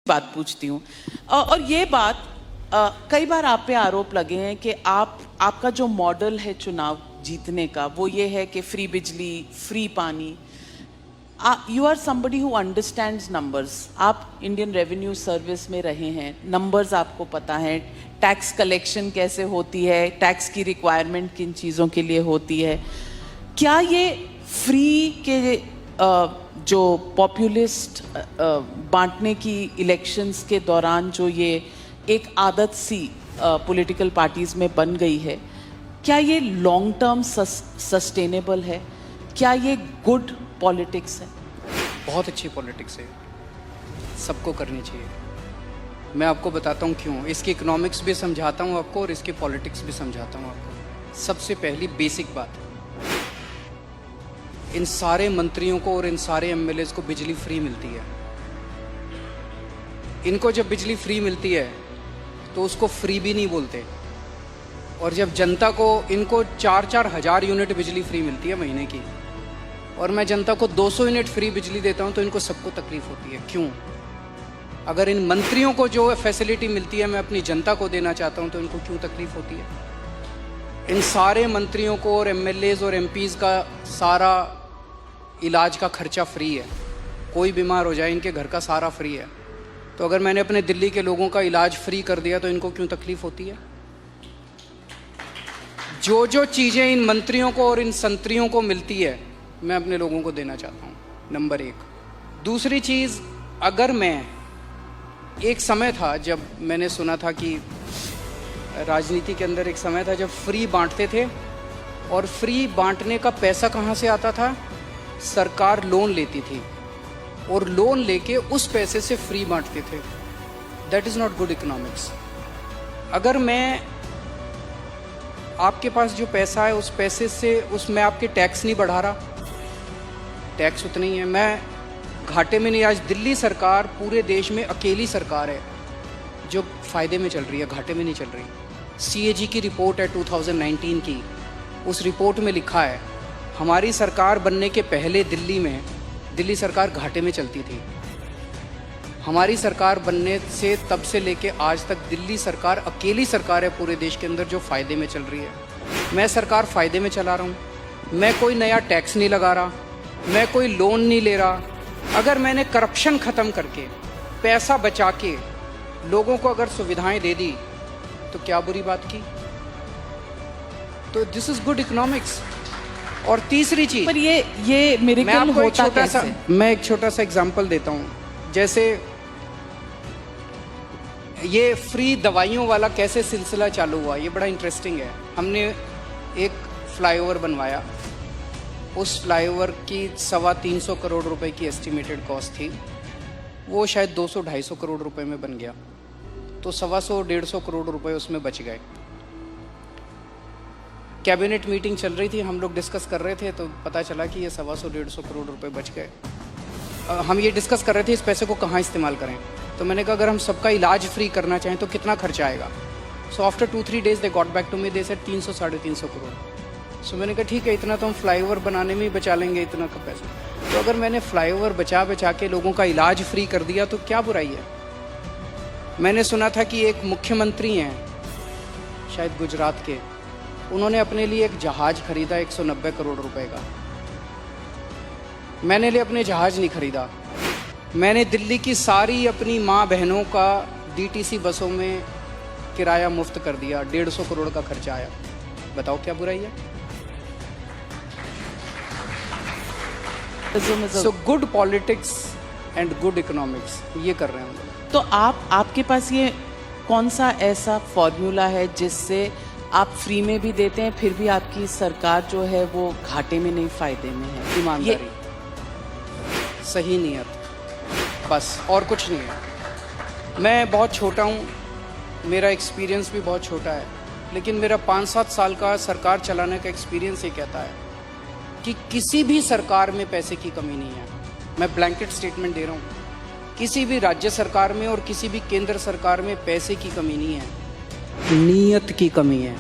बात पूछती हूँ और ये बात कई बार आप पे आरोप लगे हैं कि आपका जो मॉडल है चुनाव जीतने का वो ये है कि फ्री बिजली, फ्री पानी। You are somebody who understands numbers. आप इंडियन रेवेन्यू सर्विस में रहे हैं, नंबर्स आपको पता है, टैक्स कलेक्शन कैसे होती है, टैक्स की रिक्वायरमेंट किन चीज़ों के लिए होती है। क्या ये फ्री के जो पॉपुलिस्ट बांटने की इलेक्शंस के दौरान जो ये एक आदत सी पॉलिटिकल पार्टीज में बन गई है, क्या ये लॉन्ग टर्म सस्टेनेबल है? क्या ये गुड पॉलिटिक्स है? बहुत अच्छी पॉलिटिक्स है, सबको करनी चाहिए। मैं आपको बताता हूँ क्यों। इसकी इकोनॉमिक्स भी समझाता हूँ आपको और इसकी पॉलिटिक्स भी समझाता हूँ आपको। सबसे पहली बेसिक बात, इन सारे मंत्रियों को और इन सारे एमएलएज को बिजली फ्री मिलती है। इनको जब बिजली फ्री मिलती है तो उसको फ्री भी नहीं बोलते, और जब जनता को, इनको 4-4 हज़ार यूनिट बिजली फ्री मिलती है महीने की, और मैं जनता को 200 यूनिट फ्री बिजली देता हूं तो इनको सबको तकलीफ होती है। क्यों? अगर इन मंत्रियों को जो फैसिलिटी मिलती है मैं अपनी जनता को देना चाहता हूं तो इनको क्यों तकलीफ होती है? इन सारे मंत्रियों को और एमएलएज और एमपीज का सारा इलाज का खर्चा फ्री है। कोई बीमार हो जाए इनके घर का सारा फ्री है। तो अगर मैंने अपने दिल्ली के लोगों का इलाज फ्री कर दिया तो इनको क्यों तकलीफ होती है? जो जो चीज़ें इन मंत्रियों को और इन संतरियों को मिलती है मैं अपने लोगों को देना चाहता हूँ, नंबर 1। दूसरी चीज़, अगर मैं, एक समय था जब मैंने सुना था कि राजनीति के अंदर एक समय था जब फ्री बांटते थे, और फ्री बांटने का पैसा कहाँ से आता था? सरकार लोन लेती थी और लोन लेके उस पैसे से फ्री बांटते थे। That is not good economics. अगर मैं, आपके पास जो पैसा है उस पैसे से, उसमें आपके टैक्स नहीं बढ़ा रहा, टैक्स उतना ही है, मैं घाटे में नहीं। आज दिल्ली सरकार पूरे देश में अकेली सरकार है जो फ़ायदे में चल रही है, घाटे में नहीं चल रही। CAG की रिपोर्ट है 2019 की, उस रिपोर्ट में लिखा है हमारी सरकार बनने के पहले दिल्ली सरकार घाटे में चलती थी। हमारी सरकार बनने से तब से लेके आज तक दिल्ली सरकार अकेली सरकार है पूरे देश के अंदर जो फ़ायदे में चल रही है। मैं सरकार फ़ायदे में चला रहा हूँ, मैं कोई नया टैक्स नहीं लगा रहा, मैं कोई लोन नहीं ले रहा। अगर मैंने करप्शन ख़त्म करके, पैसा बचा के लोगों को अगर सुविधाएं दे दी तो क्या बुरी बात की? तो दिस इज़ गुड इकोनॉमिक्स। और तीसरी चीज, पर ये मिरेकल होता कैसे? मैं एक छोटा सा एग्जांपल देता हूँ। जैसे ये फ्री दवाइयों वाला कैसे सिलसिला चालू हुआ, ये बड़ा इंटरेस्टिंग है। हमने एक फ्लाईओवर बनवाया, उस फ्लाईओवर की 325 करोड़ रुपए की एस्टिमेटेड कॉस्ट थी, वो शायद 200-250 करोड़ रुपए में बन गया, तो 125 करोड़ रुपए उसमें बच गए। कैबिनेट मीटिंग चल रही थी, हम लोग डिस्कस कर रहे थे, तो पता चला कि ये 125 करोड़ रुपए बच गए। हम ये डिस्कस कर रहे थे इस पैसे को कहाँ इस्तेमाल करें। तो मैंने कहा अगर हम सबका इलाज फ्री करना चाहें तो कितना खर्चा आएगा? So after 2-3 days they got back to me, they said 300-350 crore. So मैंने कहा ठीक है, इतना तो हम फ्लाईओवर बनाने में ही बचा लेंगे, इतना का पैसा। तो अगर मैंने फ्लाईओवर बचा के लोगों का इलाज फ्री कर दिया तो क्या बुराई है? मैंने सुना था कि एक मुख्यमंत्री हैं शायद गुजरात के, उन्होंने अपने लिए एक जहाज खरीदा 190 करोड़ रुपए का। मैंने लिए अपने जहाज नहीं खरीदा, मैंने दिल्ली की सारी अपनी माँ बहनों का DTC बसों में किराया मुफ्त कर दिया, 150 करोड़ का खर्चा आया। बताओ क्या बुराई है? So good politics and good economics, ये कर रहे हैं हम लोग। तो आपके पास ये कौन सा ऐसा फॉर्मूला है जिससे आप फ्री में भी देते हैं फिर भी आपकी सरकार जो है वो घाटे में नहीं, फायदे में है? ईमानदारी, सही नियत, बस और कुछ नहीं है। मैं बहुत छोटा हूँ, मेरा एक्सपीरियंस भी बहुत छोटा है, लेकिन मेरा 5-7 साल का सरकार चलाने का एक्सपीरियंस ये कहता है कि किसी भी सरकार में पैसे की कमी नहीं है। मैं ब्लैंकेट स्टेटमेंट दे रहा हूँ, किसी भी राज्य सरकार में और किसी भी केंद्र सरकार में पैसे की कमी नहीं है, नीयत की कमी है।